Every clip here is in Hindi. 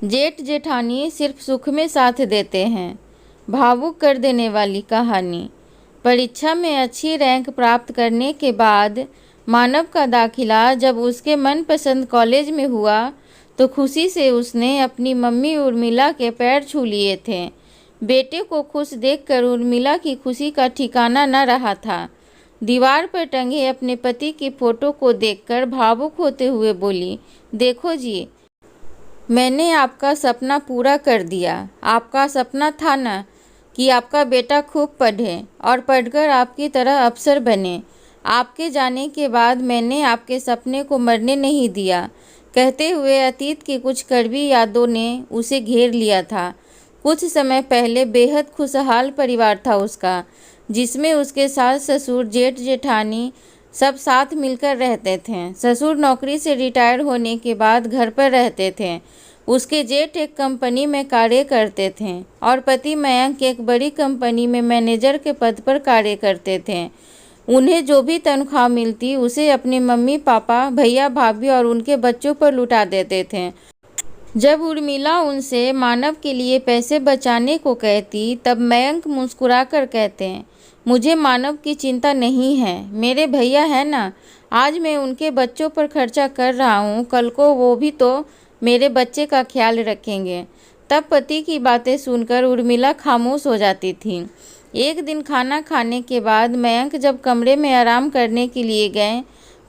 जेठ जेठानी सिर्फ सुख में साथ देते हैं। भावुक कर देने वाली कहानी। परीक्षा में अच्छी रैंक प्राप्त करने के बाद मानव का दाखिला जब उसके मनपसंद कॉलेज में हुआ तो खुशी से उसने अपनी मम्मी उर्मिला के पैर छू लिए थे। बेटे को खुश देखकर उर्मिला की खुशी का ठिकाना न रहा था। दीवार पर टंगे अपने पति की फोटो को देखकर भावुक होते हुए बोली, देखो जी, मैंने आपका सपना पूरा कर दिया। आपका सपना था ना कि आपका बेटा खूब पढ़े और पढ़कर आपकी तरह अफसर बने। आपके जाने के बाद मैंने आपके सपने को मरने नहीं दिया। कहते हुए अतीत की कुछ कड़वी यादों ने उसे घेर लिया था। कुछ समय पहले बेहद खुशहाल परिवार था उसका, जिसमें उसके सास ससुर जेठ जेठानी सब साथ मिलकर रहते थे। ससुर नौकरी से रिटायर होने के बाद घर पर रहते थे। उसके जेठ एक कंपनी में कार्य करते थे और पति मयंक एक बड़ी कंपनी में मैनेजर के पद पर कार्य करते थे। उन्हें जो भी तनख्वाह मिलती उसे अपने मम्मी पापा, भैया भाभी और उनके बच्चों पर लुटा देते थे। जब उर्मिला उनसे मानव के लिए पैसे बचाने को कहती तब मयंक मुस्कुराकर कहते, मुझे मानव की चिंता नहीं है, मेरे भैया है ना, आज मैं उनके बच्चों पर खर्चा कर रहा हूँ, कल को वो भी तो मेरे बच्चे का ख्याल रखेंगे। तब पति की बातें सुनकर उर्मिला खामोश हो जाती थी। एक दिन खाना खाने के बाद मयंक जब कमरे में आराम करने के लिए गए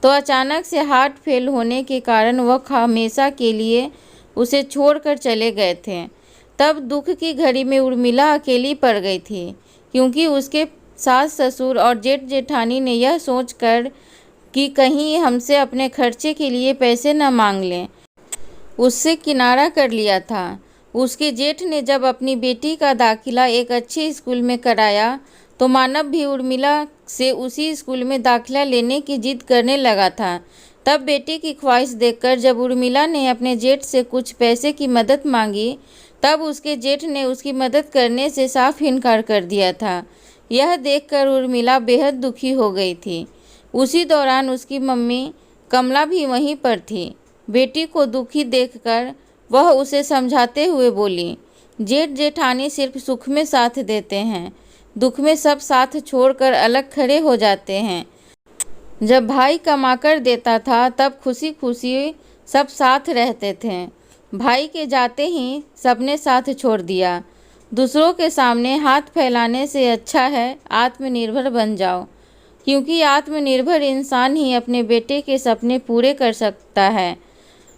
तो अचानक से हार्ट फेल होने के कारण वह हमेशा के लिए उसे छोड़कर चले गए थे। तब दुख की घड़ी में उर्मिला अकेली पड़ गई थी, क्योंकि उसके सास ससुर और जेठ जेठानी ने यह सोचकर कि कहीं हमसे अपने खर्चे के लिए पैसे न मांग लें, उससे किनारा कर लिया था। उसके जेठ ने जब अपनी बेटी का दाखिला एक अच्छे स्कूल में कराया तो मानव भी उर्मिला से उसी स्कूल में दाखिला लेने की जिद करने लगा था। तब बेटी की ख्वाहिश देखकर जब उर्मिला ने अपने जेठ से कुछ पैसे की मदद मांगी तब उसके जेठ ने उसकी मदद करने से साफ इनकार कर दिया था। यह देखकर उर्मिला बेहद दुखी हो गई थी। उसी दौरान उसकी मम्मी कमला भी वहीं पर थी। बेटी को दुखी देखकर वह उसे समझाते हुए बोली, जेठ जेठानी सिर्फ सुख में साथ देते हैं, दुख में सब साथ छोड़कर अलग खड़े हो जाते हैं। जब भाई कमाकर देता था तब खुशी खुशी सब साथ रहते थे। भाई के जाते ही सबने साथ छोड़ दिया। दूसरों के सामने हाथ फैलाने से अच्छा है आत्मनिर्भर बन जाओ, क्योंकि आत्मनिर्भर इंसान ही अपने बेटे के सपने पूरे कर सकता है।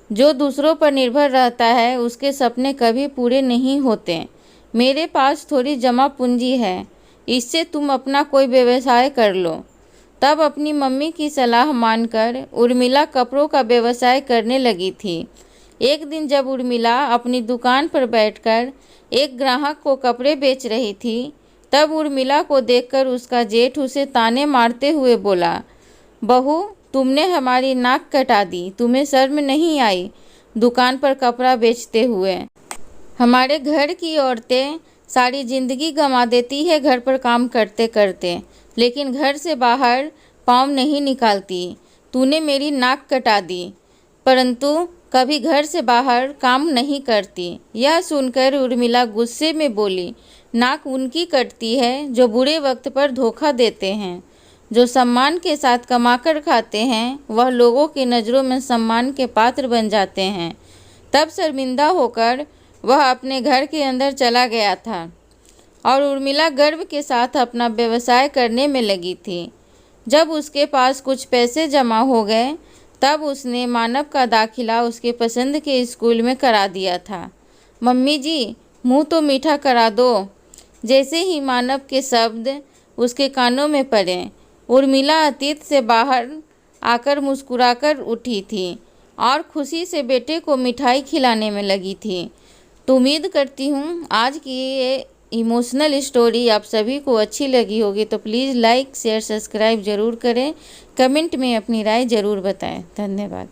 जो दूसरों पर निर्भर रहता है उसके सपने कभी पूरे नहीं होते। मेरे पास थोड़ी जमा पूंजी है, इससे तुम अपना कोई व्यवसाय कर लो। तब अपनी मम्मी की सलाह मानकर उर्मिला कपड़ों का व्यवसाय करने लगी थी। एक दिन जब उर्मिला अपनी दुकान पर बैठकर एक ग्राहक को कपड़े बेच रही थी तब उर्मिला को देखकर उसका जेठ उसे ताने मारते हुए बोला, बहू, तुमने हमारी नाक कटा दी, तुम्हें शर्म नहीं आई दुकान पर कपड़ा बेचते हुए। हमारे घर की औरतें सारी जिंदगी गंवा देती है घर पर काम करते करते, लेकिन घर से बाहर पाँव नहीं निकालती। तूने मेरी नाक कटा दी परंतु कभी घर से बाहर काम नहीं करती। यह सुनकर उर्मिला गुस्से में बोली, नाक उनकी कटती है जो बुरे वक्त पर धोखा देते हैं। जो सम्मान के साथ कमाकर खाते हैं वह लोगों की नज़रों में सम्मान के पात्र बन जाते हैं। तब शर्मिंदा होकर वह अपने घर के अंदर चला गया था और उर्मिला गर्व के साथ अपना व्यवसाय करने में लगी थी। जब उसके पास कुछ पैसे जमा हो गए तब उसने मानव का दाखिला उसके पसंद के स्कूल में करा दिया था। मम्मी जी, मुँह तो मीठा करा दो। जैसे ही मानव के शब्द उसके कानों में पड़े उर्मिला अतीत से बाहर आकर मुस्कुराकर उठी थी और खुशी से बेटे को मिठाई खिलाने में लगी थी। तो उम्मीद करती हूँ आज की ये इमोशनल स्टोरी आप सभी को अच्छी लगी होगी। तो प्लीज़ लाइक शेयर सब्सक्राइब ज़रूर करें, कमेंट में अपनी राय ज़रूर बताएं। धन्यवाद।